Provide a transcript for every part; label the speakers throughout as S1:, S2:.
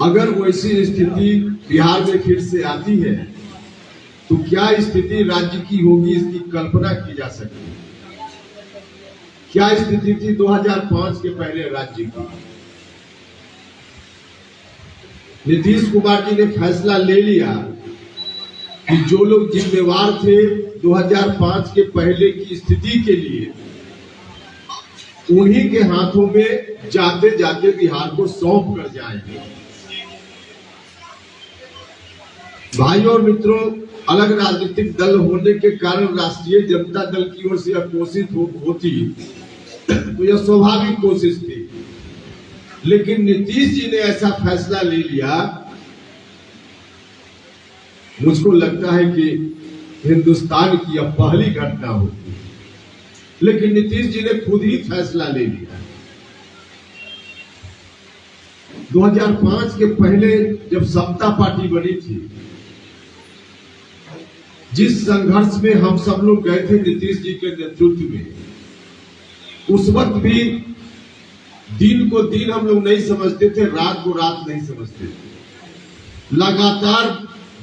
S1: अगर वैसी स्थिति बिहार में फिर से आती है तो क्या स्थिति राज्य की होगी, इसकी कल्पना की जा सकती है। क्या स्थिति थी 2005 के पहले राज्य की। नीतीश कुमार जी ने फैसला ले लिया कि जो लोग जिम्मेवार थे 2005 के पहले की स्थिति के लिए, उन्हीं के हाथों में जाते जाते बिहार को सौंप कर जाएंगे। भाइयों और मित्रों, अलग राजनीतिक दल होने के कारण राष्ट्रीय जनता दल की ओर से यह कोशिश होती तो यह स्वाभाविक कोशिश थी, लेकिन नीतीश जी ने ऐसा फैसला ले लिया। मुझको लगता है कि हिंदुस्तान की यह पहली घटना होगी, लेकिन नीतीश जी ने खुद ही फैसला ले लिया। 2005 के पहले जब समता पार्टी बनी थी, जिस संघर्ष में हम सब लोग गए थे नीतीश जी के नेतृत्व में, उस वक्त भी दिन को दिन हम लोग नहीं समझते थे, रात को रात नहीं समझते थे। लगातार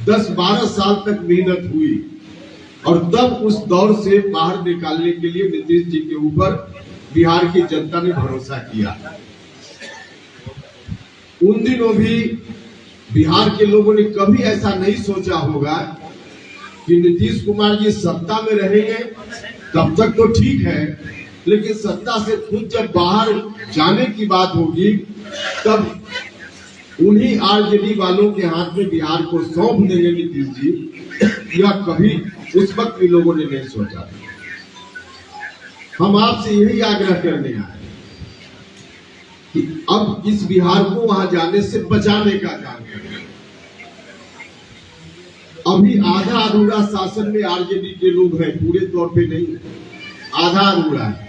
S1: 10-12 साल तक मेहनत हुई और तब उस दौर से बाहर निकालने के लिए नीतीश जी के ऊपर बिहार की जनता ने भरोसा किया। उन दिनों भी बिहार के लोगों ने कभी ऐसा नहीं सोचा होगा कि नीतीश कुमार जी सत्ता में रहेंगे, तब तक तो ठीक है, लेकिन सत्ता से खुद जब बाहर जाने की बात होगी तब उन्हीं आरजेडी वालों के हाथ में बिहार को सौंप देंगे नीतीश जी। यह कभी उस वक्त भी लोगों ने नहीं सोचा। हम आपसे यही आग्रह करने आए कि अब इस बिहार को वहां जाने से बचाने का काम करें। अभी आधा अधूरा शासन में आरजेडी के लोग हैं, पूरे तौर पे नहीं, आधा अधूरा है।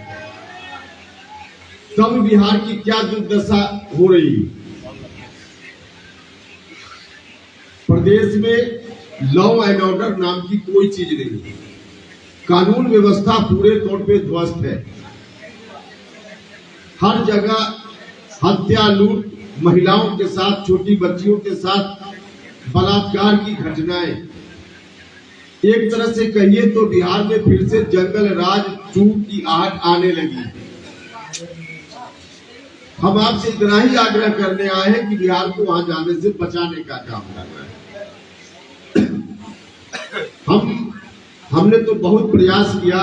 S1: तब बिहार की क्या दुर्दशा हो रही है। प्रदेश में लॉ एंड ऑर्डर नाम की कोई चीज नहीं है। कानून व्यवस्था पूरे तौर पे ध्वस्त है। हर जगह हत्या, लूट, महिलाओं के साथ, छोटी बच्चियों के साथ बलात्कार की घटनाएं। एक तरह से कहिए तो बिहार में फिर से जंगल राज 2 की आहट आने लगी। हम आपसे इतना ही आग्रह करने आए हैं कि बिहार को वहां जाने से बचाने का काम करना है। हमने तो बहुत प्रयास किया,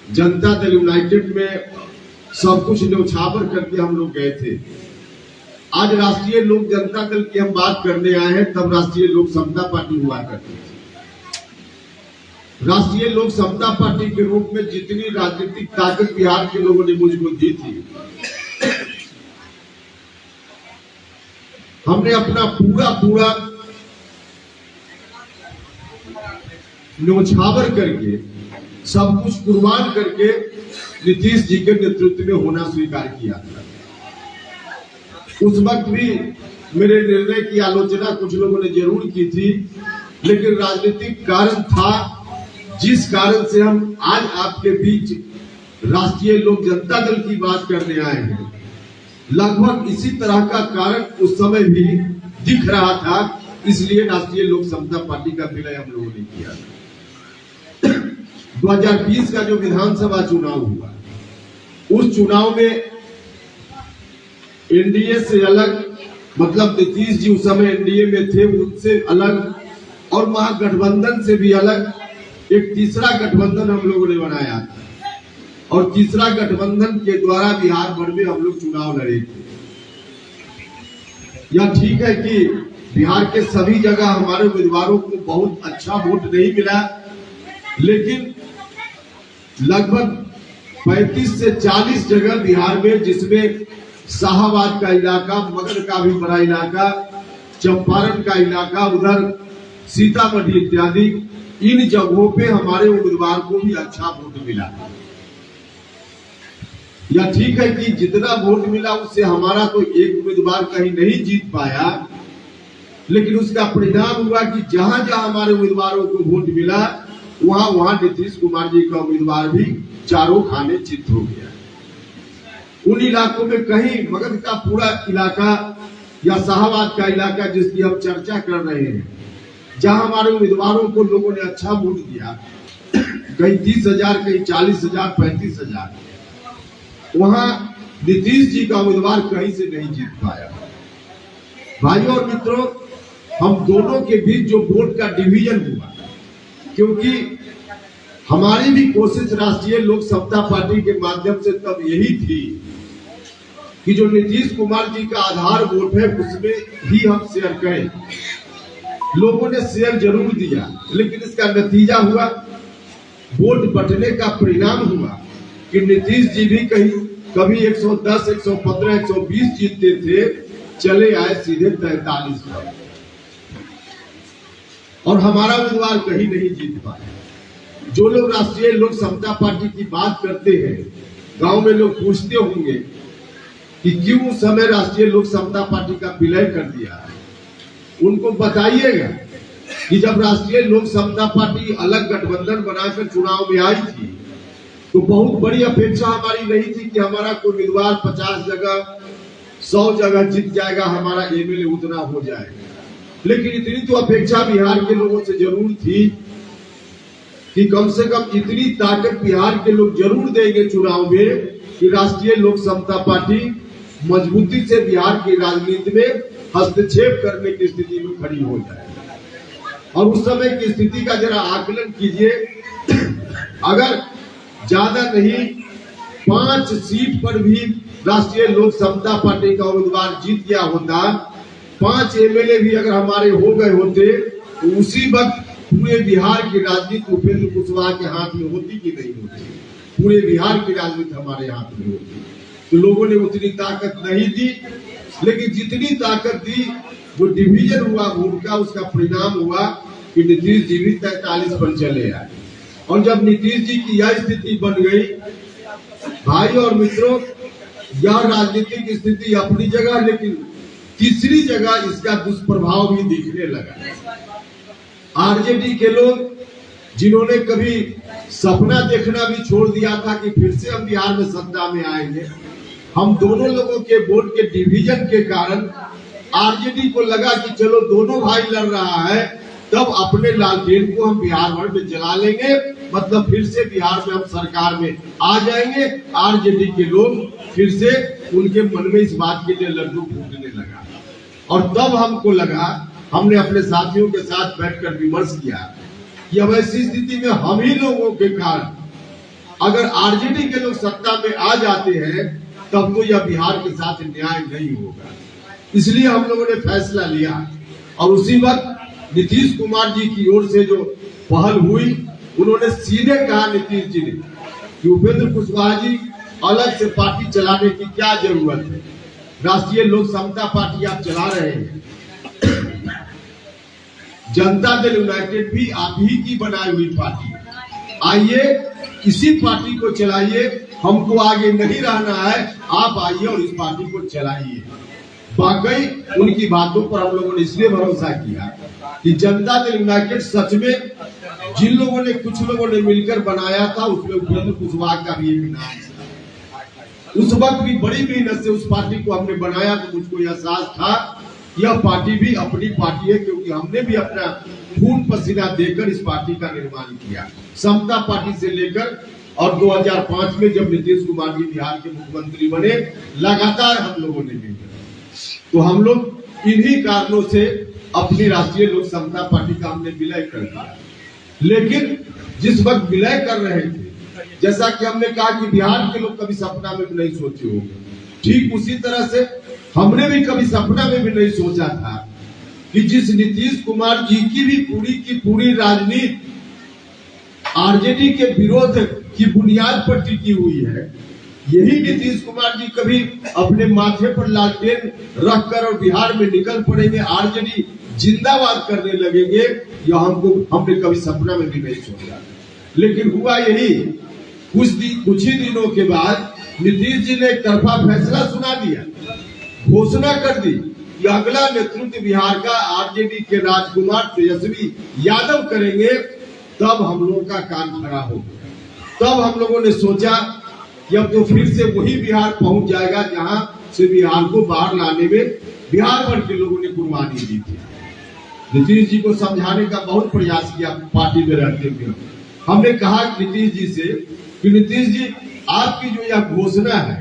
S1: जनता दल यूनाइटेड में सब कुछ न्यौछावर करके हम लोग गए थे। आज राष्ट्रीय लोक जनता दल की हम बात करने आए हैं, तब राष्ट्रीय लोक समता पार्टी हुआ करती थी। राष्ट्रीय लोक समता पार्टी के रूप में जितनी राजनीतिक ताकत बिहार के लोगों ने मुझको दी थी, हमने अपना पूरा न्यौछावर करके, सब कुछ कुर्बान करके नीतीश जी के नेतृत्व में होना स्वीकार किया था। उस वक्त भी मेरे निर्णय की आलोचना कुछ लोगों ने जरूर की थी, लेकिन राजनीतिक कारण था जिस कारण से हम आज आपके बीच राष्ट्रीय लोक जनता दल की बात करने आए हैं। लगभग इसी तरह का कारण उस समय भी दिख रहा था, इसलिए राष्ट्रीय लोक समता पार्टी का विलय हम लोगों ने किया। 2020 का जो विधानसभा चुनाव हुआ, उस चुनाव में एनडीए से अलग, मतलब नीतीश जी उस समय एनडीए में थे, उनसे अलग और महागठबंधन से भी अलग एक तीसरा गठबंधन हम लोगों ने बनाया था। और तीसरा गठबंधन के द्वारा बिहार भर में हम लोग चुनाव लड़े थे। यह ठीक है कि बिहार के सभी जगह हमारे उम्मीदवारों को बहुत अच्छा वोट नहीं मिला, लेकिन लगभग 35 से 40 जगह बिहार में, जिसमें शाहबाद का इलाका, मगध का भी बड़ा इलाका, चंपारण का इलाका, उधर सीतामढ़ी इत्यादि, इन जगहों पे हमारे उम्मीदवार को भी अच्छा वोट मिला। यह ठीक है कि जितना वोट मिला उससे हमारा तो एक उम्मीदवार कहीं नहीं जीत पाया, लेकिन उसका परिणाम हुआ कि जहां जहां हमारे उम्मीदवारों को वोट मिला, वहां नीतीश कुमार जी का उम्मीदवार भी चारों खाने चित हो गया। उन इलाकों में कहीं मगध का पूरा इलाका या शाहबाद का इलाका जिसकी हम चर्चा कर रहे हैं, जहां हमारे उम्मीदवारों को लोगों ने अच्छा वोट दिया, कहीं 30,000, कहीं 40,000, 35,000, वहां नीतीश जी का उम्मीदवार कहीं से नहीं जीत पाया। भाइयों और मित्रों, हम दोनों के बीच जो वोट का डिवीजन हुआ, क्योंकि हमारी भी कोशिश राष्ट्रीय लोक समता पार्टी के माध्यम से तब यही थी कि जो नीतीश कुमार जी का आधार वोट है उसमें ही हम शेयर करें। लोगों ने शेयर जरूर दिया, लेकिन इसका नतीजा हुआ, वोट बंटने का परिणाम हुआ कि नीतीश जी भी कभी 110, 115, 120 जीतते थे, चले आए सीधे 43 पर, और हमारा उम्मीदवार कहीं नहीं जीत पाया। जो लोग राष्ट्रीय लोक समता पार्टी की बात करते हैं, गांव में लोग पूछते होंगे कि क्यों उस समय राष्ट्रीय लोक समता पार्टी का विलय कर दिया, उनको बताइएगा कि जब राष्ट्रीय लोक समता पार्टी अलग गठबंधन बनाकर चुनाव में आई थी, तो बहुत बड़ी अपेक्षा हमारी नहीं थी कि हमारा कोई उम्मीदवार 50 जगह 100 जगह जीत जाएगा, हमारा एमएलए उतना हो जाएगा। लेकिन इतनी तो अपेक्षा बिहार के लोगों से जरूर थी कि कम से कम इतनी ताकत बिहार के लोग जरूर देंगे चुनाव में कि राष्ट्रीय लोक समता पार्टी मजबूती से बिहार की राजनीति में हस्तक्षेप करने की स्थिति में खड़ी हो जाए। और उस समय की स्थिति का जरा आकलन कीजिए, अगर ज्यादा नहीं 5 सीट पर भी राष्ट्रीय लोक समता पार्टी का उम्मीदवार जीत गया होता, 5 एमएलए भी अगर हमारे हो गए होते, तो उसी वक्त पूरे बिहार की राजनीति उपेंद्र कुशवाहा के हाथ में होती कि नहीं होती, पूरे बिहार की राजनीति हमारे हाथ में होती। तो लोगों ने उतनी ताकत नहीं दी, लेकिन जितनी ताकत दी वो डिवीजन हुआ वोट का, उसका परिणाम हुआ कि नीतीश जी भी 43 पर चले आए। और जब नीतीश जी की यह स्थिति बन गई, भाई और मित्रों, यह राजनीतिक स्थिति अपनी जगह, लेकिन तीसरी जगह इसका दुष्प्रभाव भी दिखने लगा। आरजेडी के लोग जिन्होंने कभी सपना देखना भी छोड़ दिया था कि फिर से हम बिहार में सत्ता में आएंगे, हम दोनों लोगों के वोट के डिवीजन के कारण आरजेडी को लगा कि चलो दोनों भाई लड़ रहा है, तब अपने लालटेन को हम बिहार भर में जला लेंगे, मतलब फिर से बिहार में हम सरकार में आ जाएंगे। आरजेडी के लोग फिर से, उनके मन में इस बात के लिए लड्डू फूटने लगा। और तब हमको लगा, हमने अपने साथियों के साथ बैठकर विमर्श किया कि अब ऐसी स्थिति में हम ही लोगों के कारण अगर आरजेडी के लोग सत्ता में आ जाते हैं, तब तो यह बिहार के साथ न्याय नहीं होगा। इसलिए हम लोगों ने फैसला लिया, और उसी वक्त नीतीश कुमार जी की ओर से जो पहल हुई, उन्होंने सीधे कहा नीतीश जी ने कि उपेंद्र कुशवाहा जी, अलग से पार्टी चलाने की क्या जरूरत है, राष्ट्रीय लोक समता पार्टी आप चला रहे हैं, जनता दल यूनाइटेड भी आप ही की बनाई हुई पार्टी, आइए इसी पार्टी को चलाइए, हमको आगे नहीं रहना है, आप आइए और इस पार्टी को चलाइए। वाकई उनकी बातों पर हम लोगों ने इसलिए भरोसा किया कि जनता दल यूनाइटेड सच में जिन लोगों ने, कुछ लोगों ने मिलकर बनाया था, उसमें उपेंद्र कुशवाहा का भी एक नाम था। उस वक्त भी बड़ी मेहनत से उस पार्टी को हमने बनाया, तो मुझको एहसास था यह पार्टी भी अपनी पार्टी है, क्योंकि हमने भी अपना खून पसीना देकर इस पार्टी का निर्माण किया, समता पार्टी से लेकर। और 2005 में जब नीतीश कुमार जी बिहार के मुख्यमंत्री बने, लगातार हम लोगों ने मिलकर, तो हम लोग इन्हीं कारणों से अपनी राष्ट्रीय लोक समता पार्टी का हमने विलय कर दिया। लेकिन जिस वक्त विलय कर रहे थे, जैसा कि हमने कहा कि बिहार के लोग कभी सपना में भी नहीं सोचे होंगे, ठीक उसी तरह से हमने भी कभी सपना में भी नहीं सोचा था कि जिस नीतीश कुमार जी की पूरी राजनीति आरजेडी के विरोध की बुनियाद पर टिकी हुई है, यही नीतीश कुमार जी कभी अपने माथे पर लालटेन रखकर और बिहार में निकल पड़ेंगे, आरजेडी जिंदाबाद करने लगेंगे, यह हमने कभी सपना में भी नहीं सोचा। लेकिन हुआ यही, कुछ ही दिनों के बाद नीतीश जी ने एक तरफा फैसला सुना दिया, घोषणा कर दी कि अगला नेतृत्व बिहार का आरजेडी के राजकुमार तेजस्वी यादव करेंगे। तब हम लोगों का कान खड़ा हो गया। तब हम लोगों ने सोचा कि अब तो फिर से वही बिहार पहुंच जाएगा जहां से बिहार को बाहर लाने में बिहार भर के लोगों ने कुर्बानी दी थी। नीतीश जी को समझाने का बहुत प्रयास किया पार्टी में रहते हुए। हमने कहा नीतीश जी से कि नीतीश जी, आपकी जो यह घोषणा है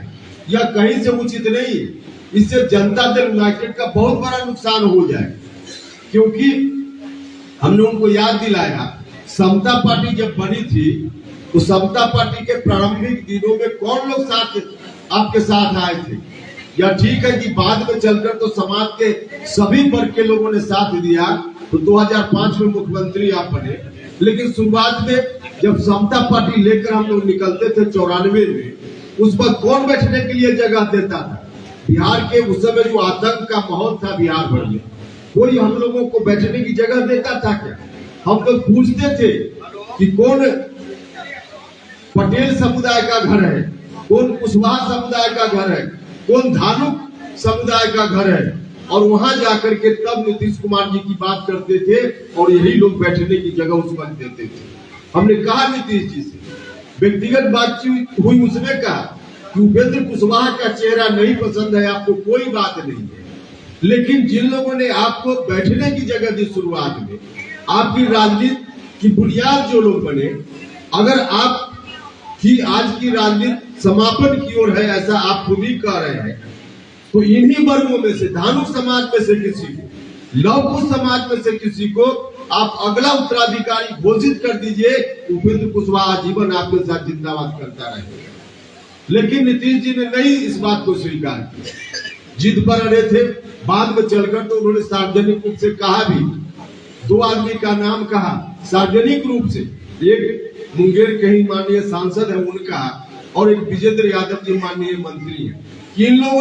S1: यह कहीं से उचित नहीं है, इससे जनता दल यूनाइटेड का बहुत बड़ा नुकसान हो जाए। क्योंकि हमने उनको याद दिलाया, समता पार्टी जब बनी थी तो समता पार्टी के प्रारंभिक दिनों में कौन लोग आपके साथ आए थे। या ठीक है कि बाद में चलकर तो समाज के सभी वर्ग के लोगों ने साथ दिया, तो 2005 में मुख्यमंत्री आप बने, लेकिन शुरुआत में जब समता पार्टी लेकर हम लोग निकलते थे 94 में, उस पर कौन बैठने के लिए जगह देता था। बिहार के उस समय जो आतंक का माहौल था बिहार भर में, कोई हम लोगों को बैठने की जगह देता था क्या। हम लोग पूछते थे कि कौन पटेल समुदाय का घर है, कौन कुशवाहा समुदाय का घर है, कौन धानुक समुदाय का घर है, और वहां जाकर के तब नीतीश कुमार जी की बात करते थे और यही लोग बैठने की जगह उस वक्त देते थे। हमने कहा नीतीश जी से, व्यक्तिगत बातचीत हुई, उसने कहा कि उपेंद्र कुशवाहा का चेहरा नहीं पसंद है आपको, कोई बात नहीं है, लेकिन जिन लोगों ने आपको बैठने की जगह दी शुरुआत में, आपकी राजनीति की बुनियाद जो लोग बने, अगर आप की आज की राजनीति समापन की ओर है ऐसा आप खुद ही कह रहे हैं, तो इन्हीं वर्गों में से, धानुक समाज में से किसी को, लौह कुश समाज में से किसी को आप अगला उत्तराधिकारी घोषित कर दीजिए। उपेंद्र कुशवाहा जीवन आपके साथ जिंदाबाद करता रहेगा। लेकिन नीतीश जी ने नहीं इस बात को स्वीकार किया, जिद पर अड़े थे। बाद में चलकर तो उन्होंने सार्वजनिक रूप से कहा भी, 2 आदमी का नाम कहा सार्वजनिक रूप से, एक मुंगेर के ही माननीय सांसद है उनका, और एक विजेंद्र यादव जी माननीय मंत्री है। इन लोगों